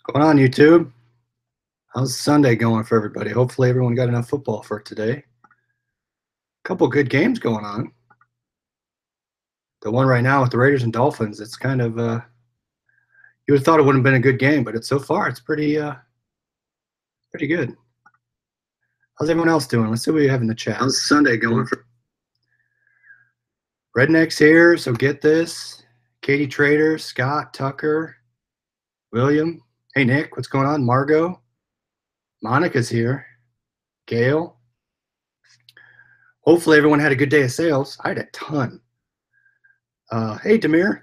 What's going on, YouTube? How's Sunday going for everybody? Hopefully everyone got enough football for today. Couple good games going on. The one right now with the Raiders and Dolphins, it's kind of you would have thought it wouldn't have been a good game, but so far it's pretty good. How's everyone else doing? Let's see what we have in the chat. How's Sunday going for Rednecks here? So get this. Katie Trader, Scott, Tucker, William. Hey Nick, what's going on? Margot. Monica's here. Gail. Hopefully everyone had a good day of sales. I had a ton. Hey, Demir.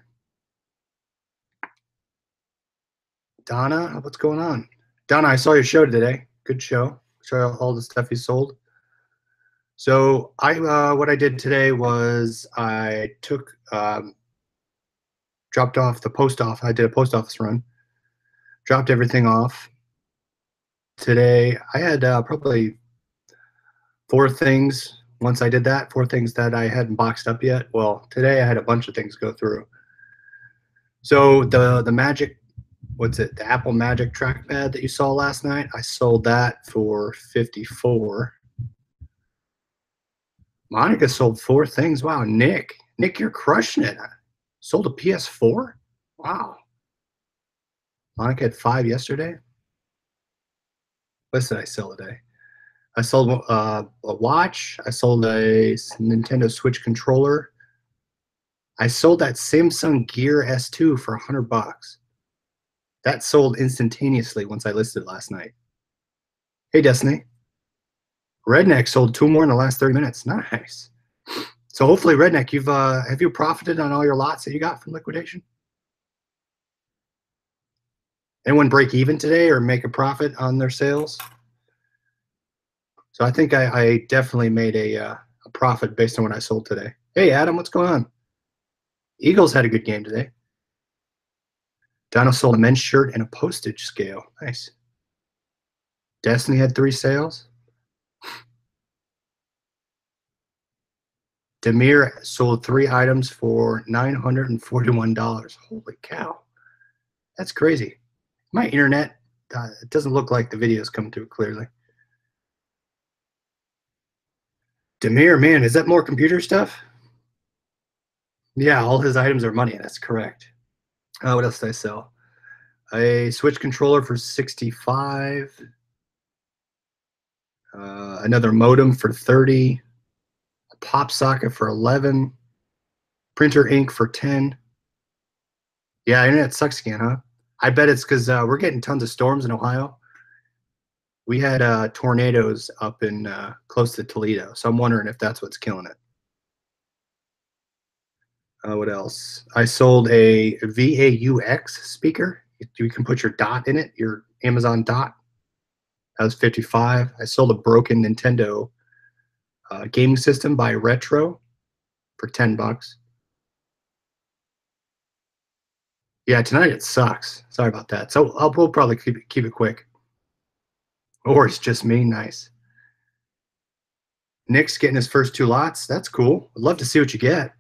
Donna, what's going on? Donna, I saw your show today. Good show. Saw all the stuff you sold. So what I did today was I took dropped off the post office. I did a post office run. Dropped everything off. Today I had probably 4 things. Once I did that, 4 things that I hadn't boxed up yet. Well, today I had a bunch of things go through. So the Magic, the Apple Magic trackpad that you saw last night, I sold that for $54. Monica sold 4 things. Wow, Nick, you're crushing it. Sold a PS4? Wow. Monica had 5 yesterday. What did I sell today? I sold a watch. I sold a Nintendo Switch controller. I sold that Samsung Gear S2 for $100. That sold instantaneously once I listed last night. Hey, Destiny. Redneck sold 2 more in the last 30 minutes. Nice. So hopefully, Redneck, have you profited on all your lots that you got from liquidation? Anyone break even today or make a profit on their sales? So I think I definitely made a profit based on what I sold today. Hey, Adam, what's going on? Eagles had a good game today. Donna sold a men's shirt and a postage scale. Nice. Destiny had 3 sales. Demir sold 3 items for $941. Holy cow. That's crazy. My internet, it doesn't look like the videos come through clearly. Demir, man, is that more computer stuff? Yeah, all his items are money. That's correct. What else did I sell? A Switch controller for $65. Another modem for $30. A pop socket for $11. Printer ink for $10. Yeah, internet sucks again, huh? I bet it's because we're getting tons of storms in Ohio. We had tornadoes up in close to Toledo, so I'm wondering if that's what's killing it. What else? I sold a VAUX speaker. You can put your dot in it, your Amazon dot. That was $55. I sold a broken Nintendo gaming system by Retro for $10. Yeah, tonight it sucks. Sorry about that. So we'll probably keep it quick. Or it's just me. Nice. Nick's getting his first 2 lots. That's cool. I'd love to see what you get.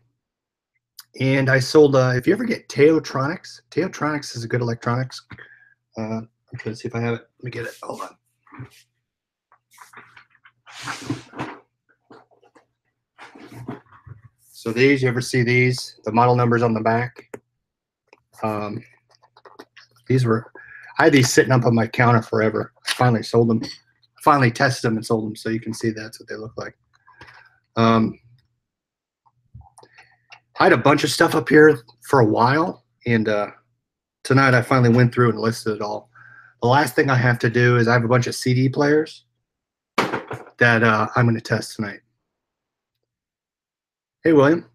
And I sold, if you ever get Teotronics is a good electronics. I'm trying to see if I have it. Let me get it. Hold on. So these, you ever see these? The model numbers on the back. I had these sitting up on my counter forever. I finally sold them. I finally tested them and sold them, so you can see that's what they look like. I had a bunch of stuff up here for a while, and tonight I finally went through and listed it all. The last thing I have to do is I have a bunch of CD players that I'm going to test tonight. Hey, William.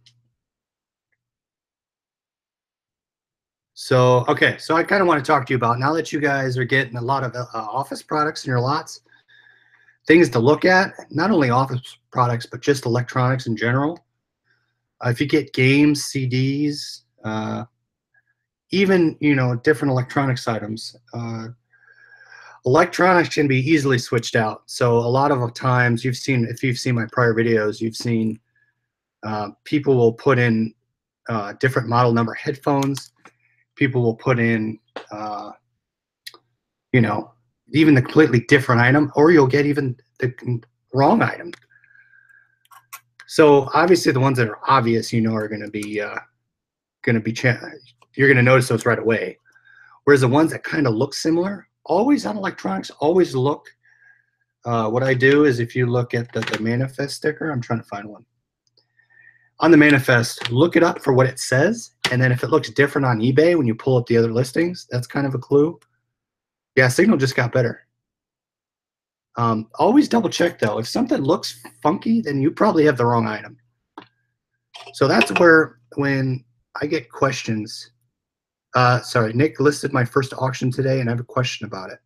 So, okay, so I kind of want to talk to you about, now that you guys are getting a lot of office products in your lots, things to look at, not only office products, but just electronics in general. If you get games, CDs, even, different electronics items, electronics can be easily switched out. So a lot of times if you've seen my prior videos, you've seen people will put in different model number headphones. People will put in you know, even the completely different item, or you'll get even the wrong item. So obviously the ones that are obvious, you know, are going to be you're going to notice those right away. Whereas the ones that kind of look similar, always on electronics, always look. What I do is if you look at the manifest sticker, I'm trying to find one. On the manifest, look it up for what it says, and then if it looks different on eBay when you pull up the other listings, that's kind of a clue. Yeah, Signal just got better. Always double check though. If something looks funky, then you probably have the wrong item. So that's where when I get questions, sorry, Nick listed my first auction today and I have a question about it.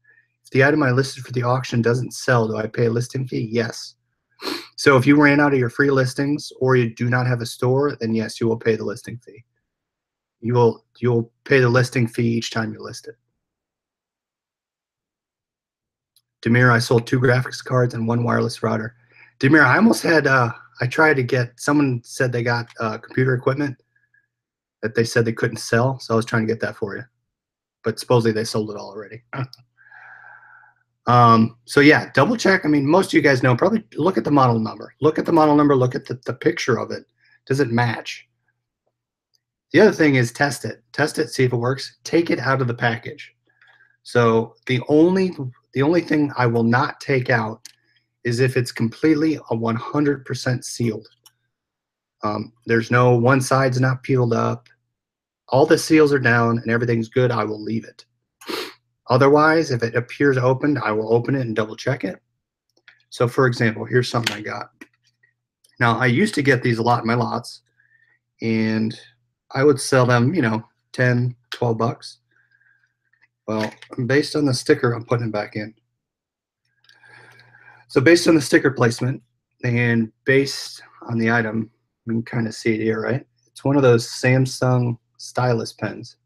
If the item I listed for the auction doesn't sell, do I pay a listing fee? Yes. So if you ran out of your free listings or you do not have a store, then yes, you will pay the listing fee. You'll pay the listing fee each time you list it. Demir, I sold 2 graphics cards and 1 wireless router. Demir, I almost had, I tried to get, someone said they got computer equipment that they said they couldn't sell, so I was trying to get that for you. But supposedly they sold it all already. So yeah, double check. I mean, most of you guys know, probably look at the model number. Look at the model number, look at the picture of it. Does it match? The other thing is test it. Test it, see if it works. Take it out of the package. So the only thing I will not take out is if it's completely 100% sealed. There's no one side's not peeled up. All the seals are down and everything's good, I will leave it. Otherwise, if it appears opened, I will open it and double check it. So for example, here's something I got. Now, I used to get these a lot in my lots, and I would sell them, you know, 10, 12 bucks. Well, based on the sticker, I'm putting it back in. So based on the sticker placement and based on the item, you can kind of see it here, right? It's one of those Samsung stylus pens.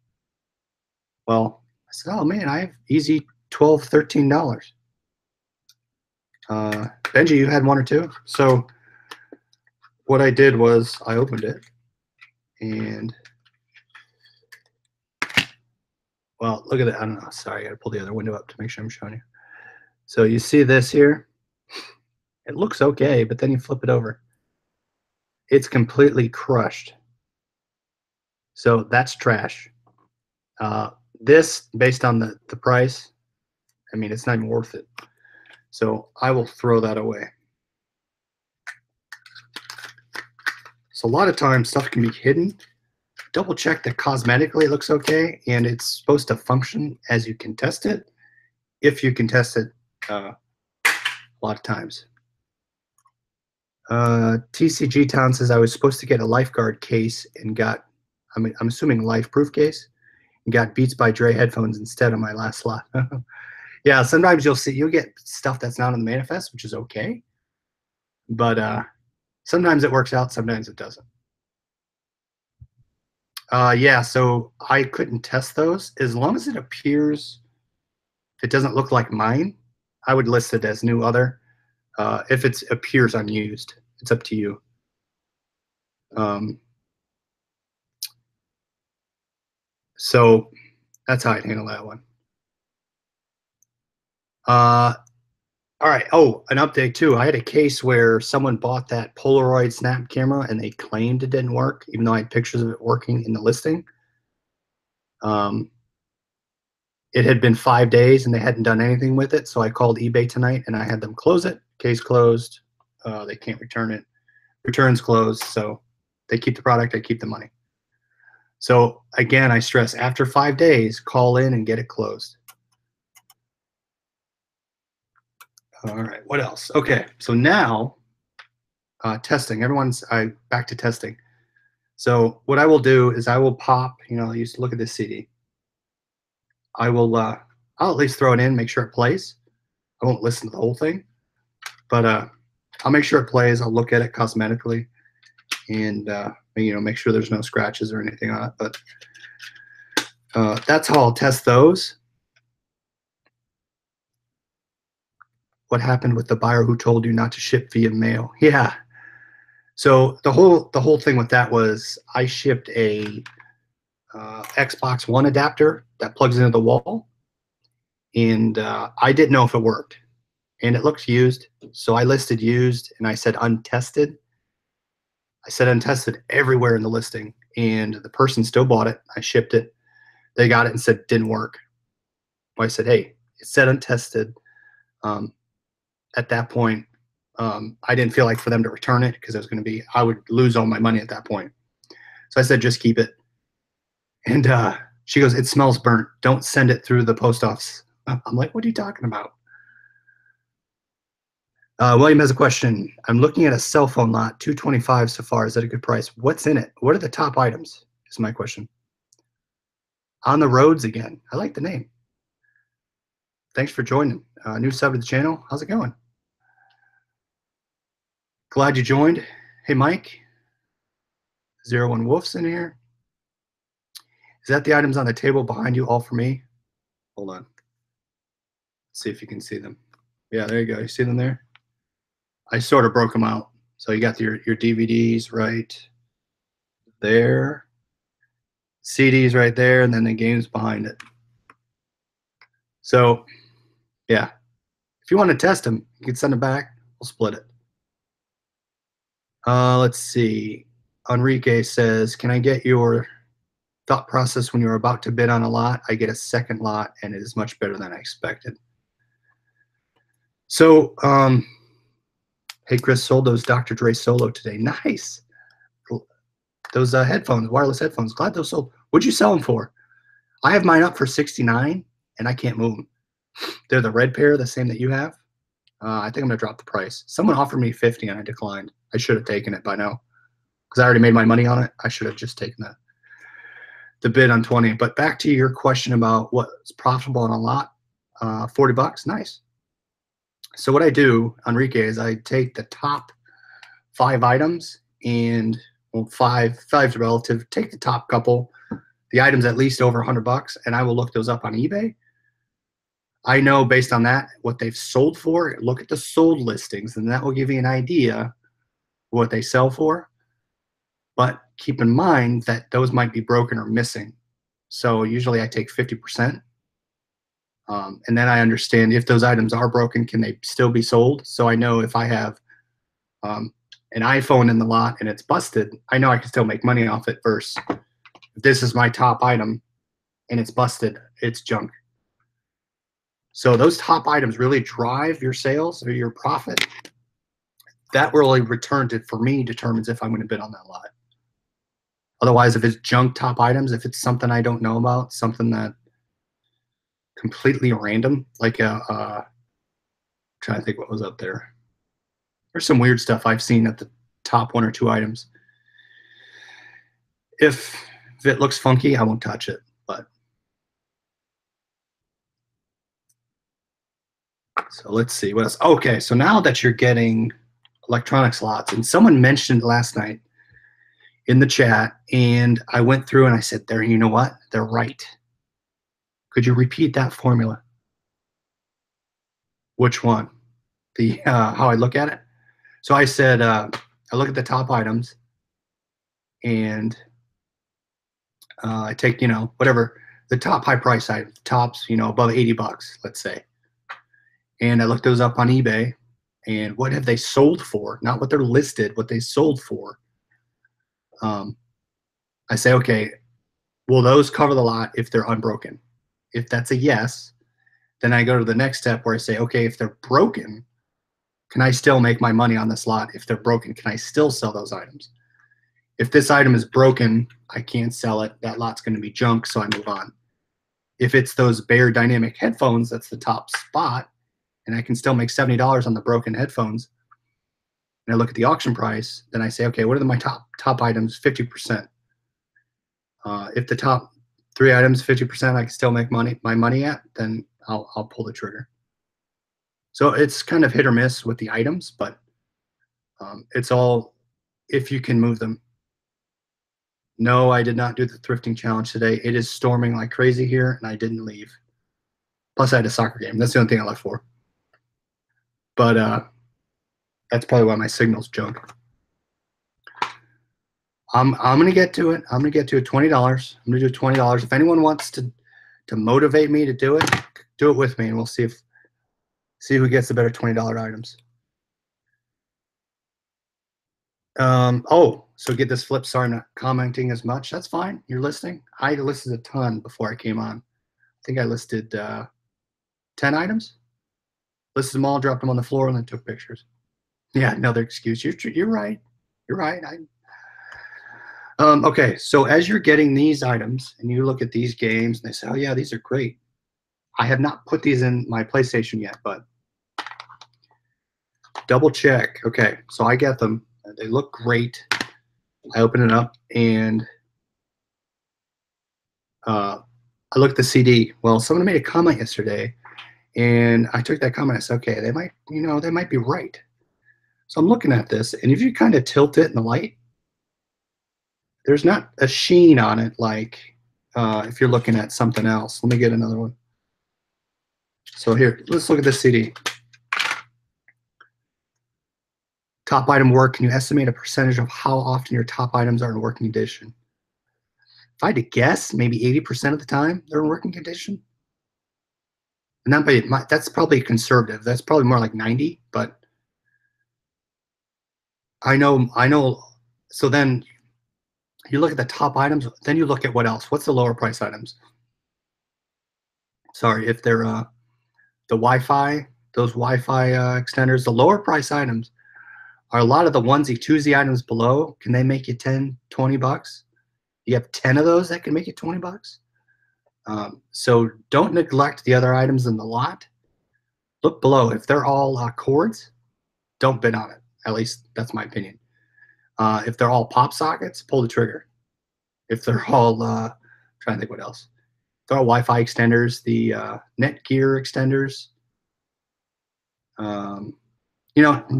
Well, I said, oh man, I have easy $12, $13. Benji, you had one or two? So what I did was I opened it and, well, look at that. I don't know. Sorry, I got to pull the other window up to make sure I'm showing you. So you see this here? It looks okay, but then you flip it over. It's completely crushed. So that's trash. This, based on the price, I mean, it's not even worth it. So I will throw that away. So a lot of times stuff can be hidden. Double check that cosmetically it looks okay and it's supposed to function as you can test it, if you can test it a lot of times. TCG Town says I was supposed to get a lifeguard case and got, I'm assuming life-proof case, and got Beats by Dre headphones instead on my last slot. Yeah, sometimes you'll get stuff that's not on the manifest, which is okay. But sometimes it works out, sometimes it doesn't. Yeah, so I couldn't test those. As long as it appears, if it doesn't look like mine, I would list it as new other. If it appears unused, it's up to you. So that's how I'd handle that one. All right. Oh, an update too. I had a case where someone bought that Polaroid snap camera and they claimed it didn't work, even though I had pictures of it working in the listing. It had been 5 days and they hadn't done anything with it. So I called eBay tonight and I had them close it. Case closed. They can't return it. Returns closed. So they keep the product, I keep the money. So again, I stress, after 5 days, call in and get it closed. All right, what else? Okay, so now testing. Everyone's back to testing. So what I will do is I will pop, you know, I used to look at this CD. I will, I'll at least throw it in, make sure it plays. I won't listen to the whole thing, but I'll make sure it plays. I'll look at it cosmetically and, you know, make sure there's no scratches or anything on it. But that's how I'll test those. What happened with the buyer who told you not to ship via mail? Yeah. So the whole thing with that was I shipped a Xbox One adapter that plugs into the wall, and I didn't know if it worked. And it looks used, so I listed used, and I said untested. I said untested everywhere in the listing, and the person still bought it. I shipped it. They got it and said didn't work. Well, I said, hey, it said untested. At that point, I didn't feel like for them to return it because I would lose all my money at that point. So I said, just keep it. And she goes, it smells burnt. Don't send it through the post office. I'm like, what are you talking about? William has a question. I'm looking at a cell phone lot, 225 so far. Is that a good price? What's in it? What are the top items? Is my question. On the Roads again. I like the name. Thanks for joining. New sub to the channel. How's it going? Glad you joined. Hey, Mike. 01 Wolf's in here. Is that the items on the table behind you all for me? Hold on. Let's see if you can see them. Yeah, there you go. You see them there? I sort of broke them out. So you got your DVDs right there, CDs right there, and then the games behind it. So, yeah. If you want to test them, you can send them back. We'll split it. Let's see. Enrique says, can I get your thought process when you're about to bid on a lot? I get a second lot, and it is much better than I expected. So, hey, Chris sold those Dr. Dre Solo today. Nice. Those headphones, wireless headphones. Glad those sold. What'd you sell them for? I have mine up for 69, and I can't move them. They're the red pair, the same that you have. I think I'm gonna drop the price. Someone offered me 50, and I declined. I should have taken it by now, because I already made my money on it. I should have just taken the bid on 20. But back to your question about what's profitable on a lot, 40 bucks, nice. So what I do, Enrique, is I take the top 5 items, and well, five's relative. Take the top couple, the items at least over 100 bucks, and I will look those up on eBay. I know based on that what they've sold for. Look at the sold listings, and that will give you an idea what they sell for. But keep in mind that those might be broken or missing. So usually I take 50%. And then I understand if those items are broken, can they still be sold? So I know if I have an iPhone in the lot and it's busted, I know I can still make money off it versus if this is my top item and it's busted, it's junk. So those top items really drive your sales or your profit. That really for me determines if I'm going to bid on that lot. Otherwise, if it's junk top items, if it's something I don't know about, something that completely random, like trying to think what was up there. There's some weird stuff I've seen at the top 1 or 2 items. If it looks funky, I won't touch it. But so let's see what else. Okay, so now that you're getting electronic slots, and someone mentioned last night in the chat, and I went through and I said, "There, you know what? They're right." Could you repeat that formula? Which one? The how I look at it. So I said I look at the top items, and I take whatever the top high price item, tops above 80 bucks, let's say, and I look those up on eBay, and what have they sold for? Not what they're listed, what they sold for. I say, okay, will those cover the lot if they're unbroken? If that's a yes, then I go to the next step where I say, okay, if they're broken, can I still make my money on this lot? If they're broken, can I still sell those items? If this item is broken, I can't sell it. That lot's going to be junk, so I move on. If it's those Bear Dynamic headphones, that's the top spot, and I can still make $70 on the broken headphones, and I look at the auction price, then I say, okay, what are my top items? 50%. If the top 3 items, 50%, I can still make my money at, then I'll pull the trigger. So it's kind of hit or miss with the items, but it's all if you can move them. No, I did not do the thrifting challenge today. It is storming like crazy here, and I didn't leave. Plus, I had a soccer game. That's the only thing I left for. But that's probably why my signal's junk. I'm gonna get to it. I'm gonna get to it. $20. I'm gonna do $20. If anyone wants to to motivate me to do it, do it with me, and we'll see who gets the better $20 items. Oh, so get this flip. Sorry, I'm not commenting as much. That's fine. You're listening. I listed a ton before I came on. I think I listed 10 items. Listed them all, dropped them on the floor, and then took pictures. Yeah, another excuse. You're right. You're right. Okay, so as you're getting these items and you look at these games and they say, oh yeah, these are great. I have not put these in my PlayStation yet, but double check. Okay, so I get them. They look great. I open it up and I look at the CD. Well, someone made a comment yesterday, and I took that comment and I said, okay, they might be right. So I'm looking at this, and if you kind of tilt it in the light, there's not a sheen on it like if you're looking at something else. Let me get another one. So here, let's look at this CD. Top item work. Can you estimate a percentage of how often your top items are in working condition? If I had to guess, maybe 80% of the time they're in working condition. Not by that's probably conservative. That's probably more like 90, but I know. So then you look at the top items, then you look at what else. What's the lower price items? Sorry, if they're the Wi-Fi, those Wi-Fi extenders, the lower price items are a lot of the onesie, twosie items below. Can they make you 10, 20 bucks? You have 10 of those that can make you 20 bucks. So don't neglect the other items in the lot. Look below. If they're all cords, don't bid on it. At least that's my opinion. If they're all pop sockets, pull the trigger. If they're all, trying to think what else. If they're all Wi-Fi extenders, the Netgear extenders,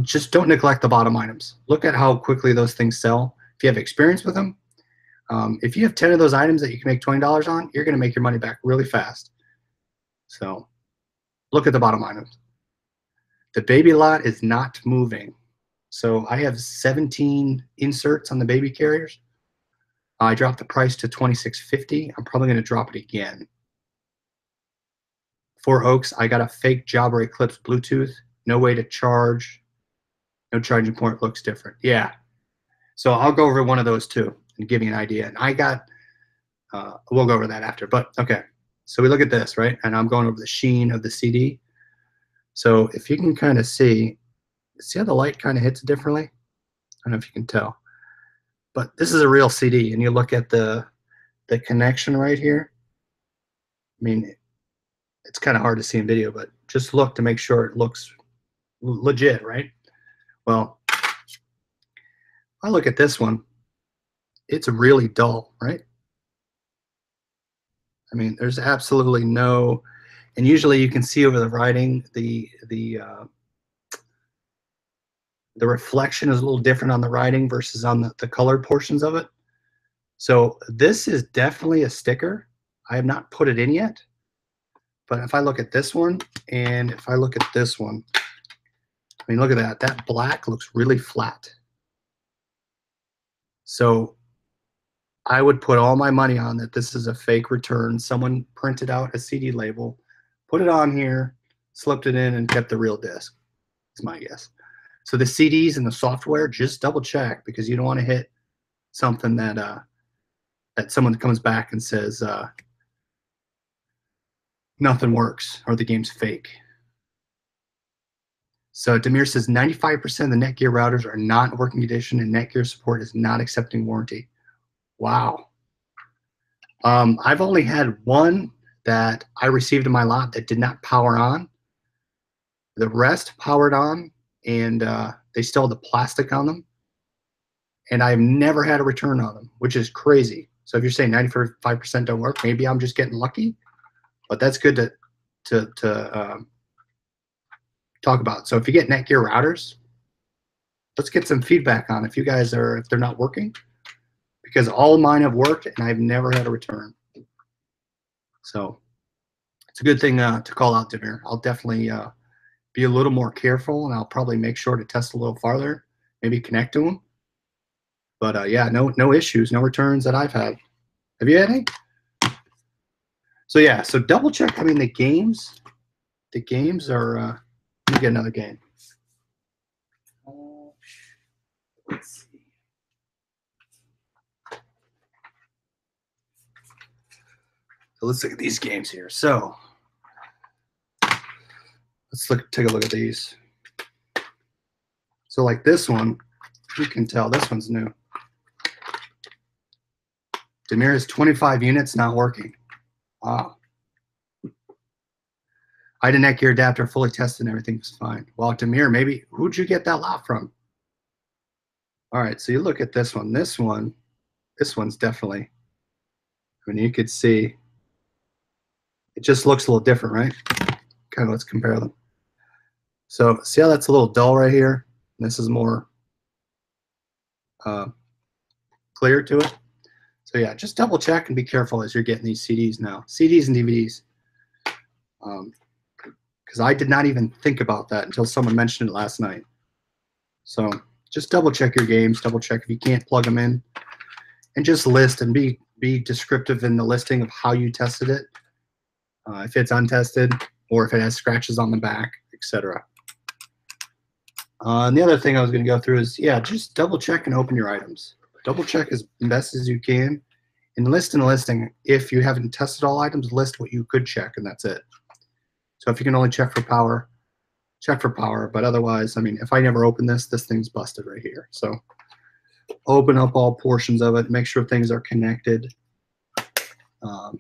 just don't neglect the bottom items. Look at how quickly those things sell. If you have experience with them, if you have 10 of those items that you can make $20 on, you're going to make your money back really fast. So look at the bottom items. The baby lot is not moving. So I have 17 inserts on the baby carriers. I dropped the price to $26.50. I'm probably going to drop it again. 4 Oaks, I got a fake Jabra Eclipse Bluetooth. No way to charge. No charging port. Looks different. Yeah. So I'll go over one of those too and give you an idea. And I got, we'll go over that after. But okay. So we look at this, right? And I'm going over the sheen of the CD. So if you can kind of see how the light kind of hits it differently? I don't know if you can tell. But this is a real CD, and you look at the connection right here. I mean, it's kind of hard to see in video, but just look to make sure it looks legit, right? Well, I look at this one. It's really dull, right? I mean, there's absolutely no, and usually you can see over the writing, the reflection is a little different on the writing versus on the colored portions of it. So this is definitely a sticker. I have not put it in yet. But if I look at this one and if I look at this one, I mean, look at that. That black looks really flat. So I would put all my money on that this is a fake return. Someone printed out a CD label, put it on here, slipped it in, and kept the real disc. That's my guess. So the CDs and the software, just double check because you don't want to hit something that that someone comes back and says nothing works or the game's fake. So Demir says 95% of the Netgear routers are not in working condition and Netgear support is not accepting warranty. Wow. I've only had one that I received in my lot that did not power on. The rest powered on, and they still have the plastic on them. And I've never had a return on them, which is crazy. So if you're saying 95% don't work, maybe I'm just getting lucky. But that's good to talk about. So if you get Netgear routers, let's get some feedback on if you guys are, if they're not working, because all of mine have worked and I've never had a return. So it's a good thing to call out, Demir. I'll definitely be a little more careful, and I'll probably make sure to test a little farther, maybe connect to them. But yeah, no issues, no returns that I've had. Have you had any? So yeah, so double check. I mean, the games are. Let me get another game. Let's see. So let's look at these games here. So let's take a look at these. So like this one, you can tell this one's new. Demir is 25 units not working. Wow. I did net gear adapter fully tested and everything was fine. Well, Demir, maybe who'd you get that lot from? All right, so you look at this one. This one's definitely. I mean, you could see it just looks a little different, right? Kind of let's compare them. So see how that's a little dull right here? This is more clear to it. So yeah, just double check and be careful as you're getting these CDs now. CDs and DVDs. Because I did not even think about that until someone mentioned it last night. So just double check your games, double check if you can't plug them in, and just list and be descriptive in the listing of how you tested it, if it's untested or if it has scratches on the back, etc. And the other thing I was going to go through is, yeah, just double check and open your items. Double check as best as you can. And list in the listing, if you haven't tested all items, list what you could check, and that's it. So if you can only check for power, check for power. But otherwise, I mean, if I never open this thing's busted right here. So open up all portions of it, make sure things are connected. The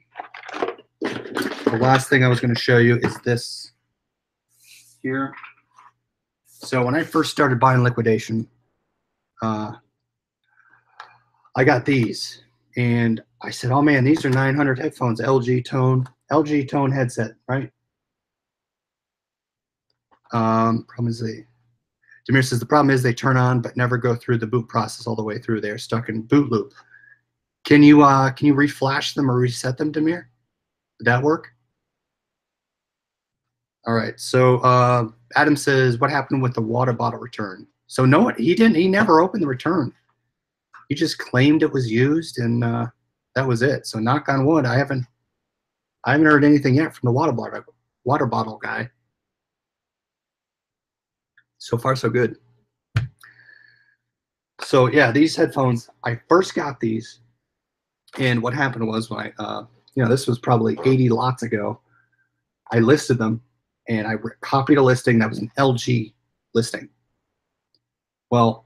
last thing I was going to show you is this here. So when I first started buying Liquidation, I got these, and I said, "Oh man, these are 900 headphones, LG tone headset, right?" Problem is Demir says the problem is they turn on but never go through the boot process all the way through. They're stuck in boot loop. Can you reflash them or reset them, Demir? Did that work? All right. So Adam says, what happened with the water bottle return? So no, he didn't. He never opened the return. He just claimed it was used, and that was it. So knock on wood, I haven't heard anything yet from the water bottle guy. So far, so good. So yeah, these headphones, I first got these, and what happened was when I, this was probably 80 lots ago, I listed them, and I copied a listing that was an LG listing. Well,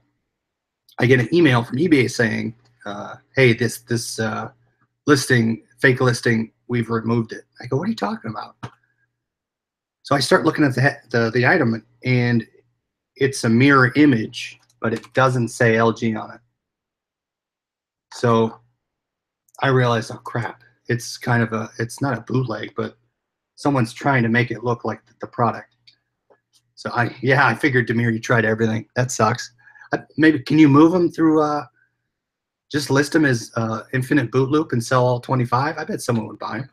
I get an email from eBay saying, "Hey, this listing, fake listing, we've removed it." I go, "What are you talking about?" So I start looking at the item, and it's a mirror image, but it doesn't say LG on it. So I realized, oh crap, it's kind of it's not a bootleg, but someone's trying to make it look like the product. So I figured, Demir, you tried everything. That sucks. Maybe can you move them through? Just list them as infinite boot loop and sell all 25. I bet someone would buy them.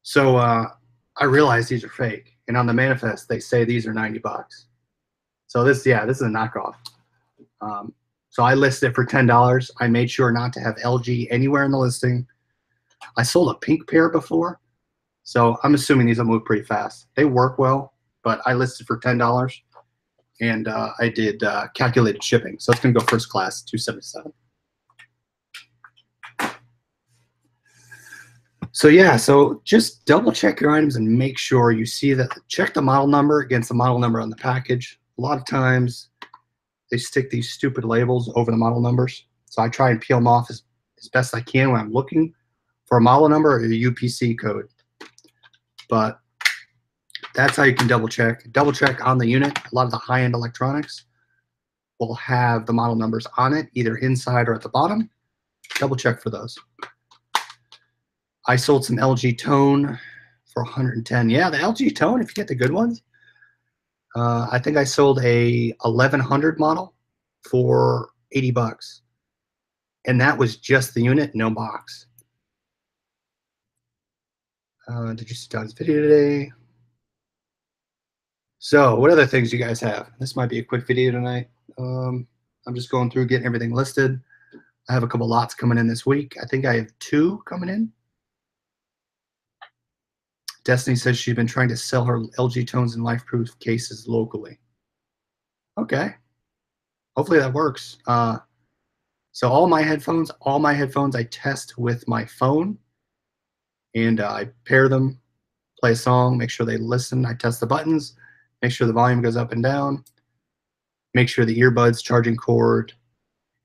So I realized these are fake, and on the manifest they say these are 90 bucks. So this is a knockoff. So I listed it for $10. I made sure not to have LG anywhere in the listing. I sold a pink pair before, so I'm assuming these will move pretty fast. They work well, but I listed for $10, and I did calculated shipping, so it's going to go first class, $277. So yeah, so just double check your items and make sure you see that. Check the model number against the model number on the package. A lot of times they stick these stupid labels over the model numbers, so I try and peel them off as best I can when I'm looking for a model number or a UPC code. But that's how you can double check. Double check on the unit. A lot of the high-end electronics will have the model numbers on it, either inside or at the bottom. Double check for those. I sold some LG Tone for 110. Yeah, the LG Tone, if you get the good ones. I think I sold a 1100 model for 80 bucks. And that was just the unit, no box. Did you see Doug's video today? So what other things do you guys have? This might be a quick video tonight. I'm just going through getting everything listed. I have a couple lots coming in this week. I think I have 2 coming in. Destiny says she's been trying to sell her LG tones in life-proof cases locally. Okay. Hopefully that works. So all my headphones I test with my phone, and I pair them, play a song, make sure they listen. I test the buttons, make sure the volume goes up and down, make sure the earbuds, charging cord.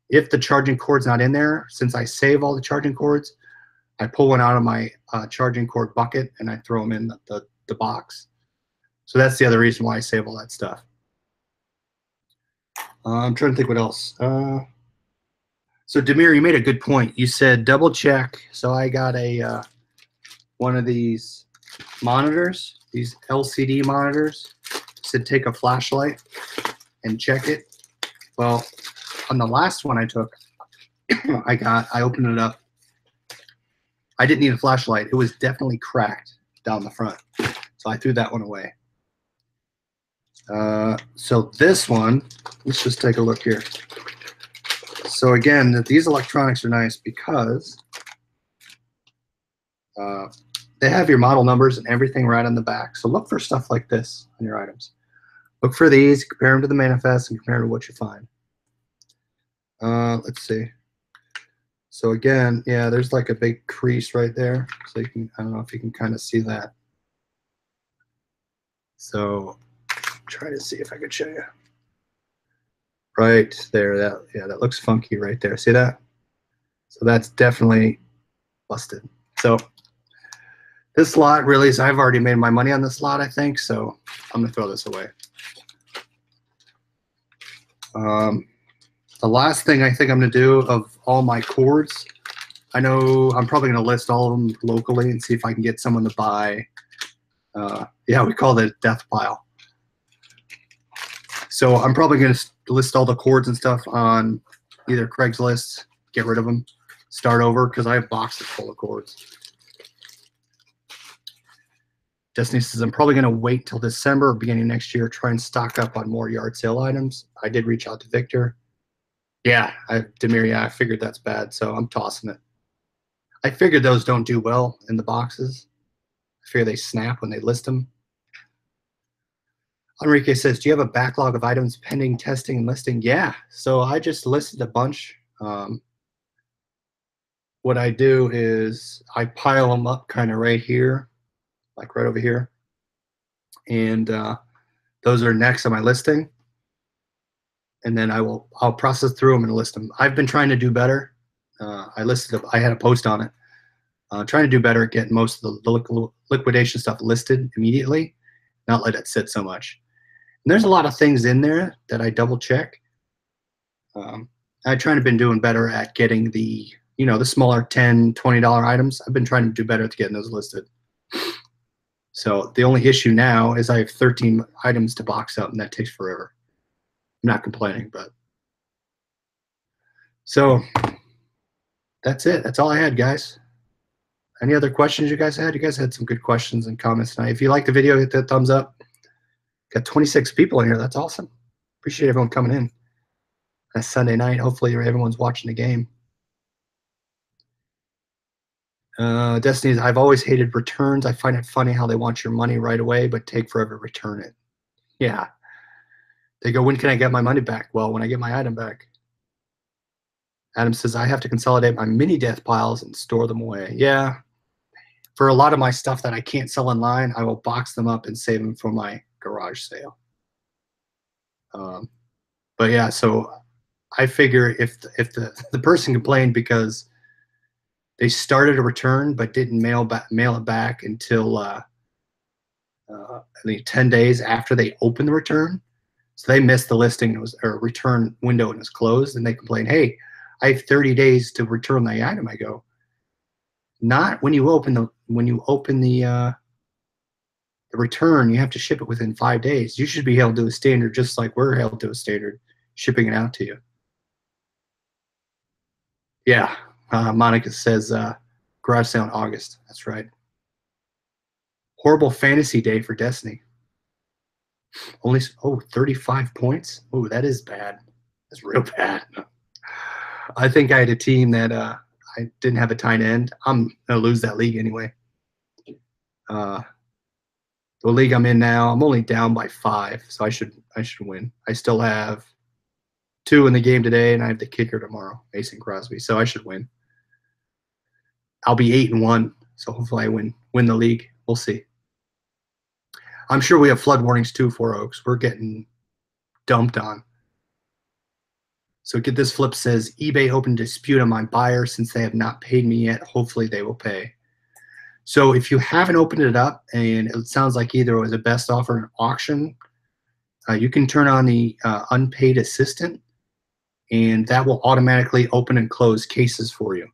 If the charging cord's not in there, since I save all the charging cords, I pull one out of my charging cord bucket and I throw them in the box. So that's the other reason why I save all that stuff. I'm trying to think what else. So Demir, you made a good point. You said double check. So I got a one of these monitors, these LCD monitors. It said take a flashlight and check it. Well, on the last one I took, I opened it up. I didn't need a flashlight. It was definitely cracked down the front. So I threw that one away. So this one, let's just take a look here. So again, these electronics are nice because they have your model numbers and everything right on the back. So look for stuff like this on your items. Look for these, compare them to the manifest, and compare them to what you find. Let's see. So again, yeah, there's like a big crease right there. So you can, I don't know if you can kind of see that. So try to see if I can show you. Right there, that looks funky right there. See that? So that's definitely busted. So this lot really is, I've already made my money on this lot, I think, so I'm gonna throw this away. The last thing I think I'm gonna do of all my cords, I know I'm probably gonna list all of them locally and see if I can get someone to buy, yeah, we call it a death pile. So I'm probably gonna list all the cords and stuff on either Craigslist, get rid of them, start over, because I have boxes full of cords. Destiny says, I'm probably going to wait till December or beginning next year, try and stock up on more yard sale items. I did reach out to Victor. Yeah, Demir, yeah, I figured that's bad, so I'm tossing it. I figured those don't do well in the boxes. I figure they snap when they list them. Enrique says, do you have a backlog of items pending testing and listing? Yeah, so I just listed a bunch. What I do is I pile them up kind of right here, like right over here. And those are next on my listing. And then I'll process through them and list them. I've been trying to do better. I had a post on it. Trying to do better at getting most of the liquidation stuff listed immediately, not let it sit so much. And there's a lot of things in there that I double check. I've trying to been doing better at getting the, the smaller $10, $20 items. I've been trying to do better at getting those listed. So the only issue now is I have 13 items to box up, and that takes forever. I'm not complaining, but. So that's it. That's all I had, guys. Any other questions you guys had? You guys had some good questions and comments tonight. If you liked the video, hit that thumbs up. Got 26 people in here. That's awesome. Appreciate everyone coming in. On a Sunday night. Hopefully everyone's watching the game. Destiny, I've always hated returns. I find it funny how they want your money right away, but take forever to return it. Yeah. They go, when can I get my money back? Well, when I get my item back. Adam says, I have to consolidate my mini death piles and store them away. Yeah. For a lot of my stuff that I can't sell online, I will box them up and save them for my garage sale. But yeah, so I figure if the person complained because they started a return but didn't mail it back until I think 10 days after they opened the return, so they missed the listing or return window and it was closed, and they complained, hey, I have 30 days to return the item. I go, not when you open the return, you have to ship it within 5 days. You should be held to a standard just like we're held to a standard shipping it out to you. Yeah, Monica says garage sale in August. That's right. Horrible fantasy day for Destiny. Only 35 points. Oh, that is bad. That's real bad. I think I had a team that I didn't have a tight end. I'm gonna lose that league anyway. The league I'm in now, I'm only down by 5, so I should win. I still have 2 in the game today, and I have the kicker tomorrow, Mason Crosby, so I should win. I'll be 8-1, so hopefully I win the league. We'll see. I'm sure we have flood warnings too, Four Oaks. We're getting dumped on. So get this, Flip says, eBay opened dispute on my buyer since they have not paid me yet. Hopefully they will pay. So if you haven't opened it up and it sounds like either it was a best offer or an auction, you can turn on the unpaid assistant, and that will automatically open and close cases for you.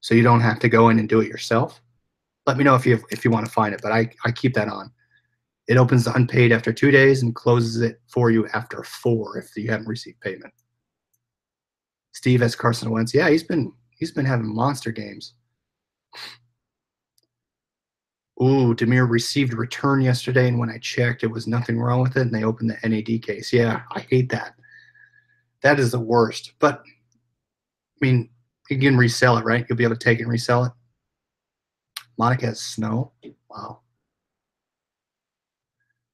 So you don't have to go in and do it yourself. Let me know if you want to find it, but I keep that on. It opens the unpaid after 2 days and closes it for you after 4 if you haven't received payment. Steve has Carson Wentz. Yeah, he's been having monster games. Ooh, Demir received a return yesterday, and when I checked, it was nothing wrong with it, and they opened the NAD case. Yeah, I hate that. That is the worst. But, I mean, you can resell it, right? You'll be able to take it and resell it. Monica has snow. Wow.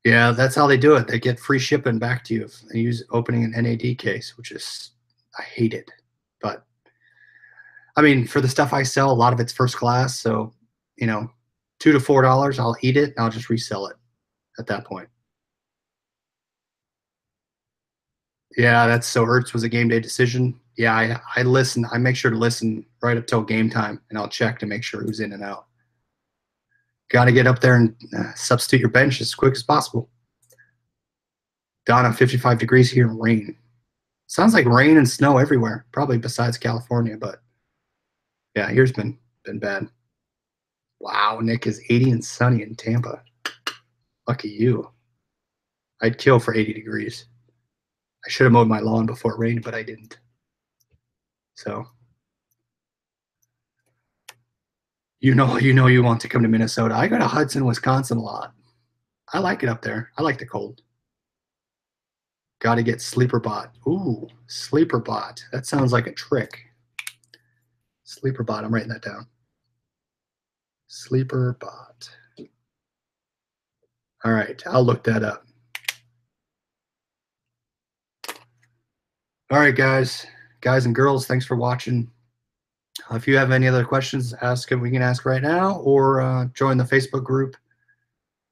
Yeah, that's how they do it. They get free shipping back to you if they use opening an NAD case, which is, I hate it. But, I mean, for the stuff I sell, a lot of it's first class. So, you know, $2 to $4, I'll eat it, and I'll just resell it at that point. Yeah, that's so Ertz was a game day decision. Yeah, I listen. I make sure to listen right up till game time, and I'll check to make sure who's in and out. Got to get up there and substitute your bench as quick as possible. Donna, 55 degrees here and rain. Sounds like rain and snow everywhere, probably besides California, but yeah, here's been bad. Wow, Nick is 80 and sunny in Tampa. Lucky you. I'd kill for 80 degrees. I should have mowed my lawn before it rained, but I didn't. So, you want to come to Minnesota. I go to Hudson, Wisconsin a lot. I like it up there. I like the cold. Got to get Sleeper Bot. Ooh, Sleeper Bot. That sounds like a trick. Sleeper Bot. I'm writing that down. Sleeper Bot. All right, I'll look that up. All right, guys and girls, thanks for watching. If you have any other questions, ask them. We can ask right now, or join the Facebook group.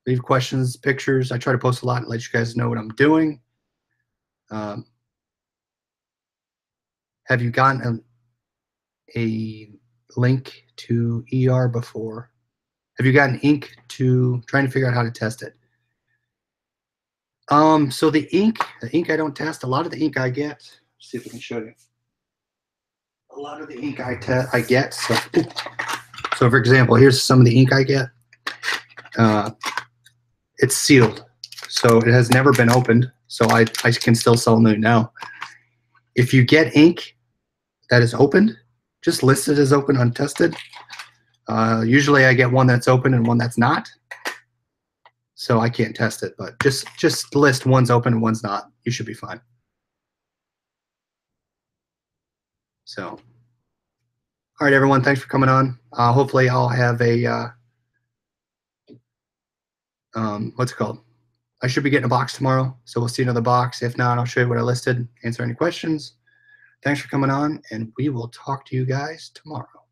Leave questions, pictures. I try to post a lot and let you guys know what I'm doing. Have you gotten a link to ER before? Have you gotten ink to trying to figure out how to test it? So the ink I don't test. A lot of the ink I get. Let's see if we can show you. A lot of the ink I get. So for example, here's some of the ink I get. It's sealed, so it has never been opened. So I can still sell new now. If you get ink that is opened, just list it as open untested. Usually I get one that's open and one that's not. So I can't test it, but just list one's open and one's not. You should be fine. So, all right, everyone, thanks for coming on. Hopefully I'll have a, what's it called? I should be getting a box tomorrow, so we'll see another box. If not, I'll show you what I listed, answer any questions. Thanks for coming on, and we will talk to you guys tomorrow.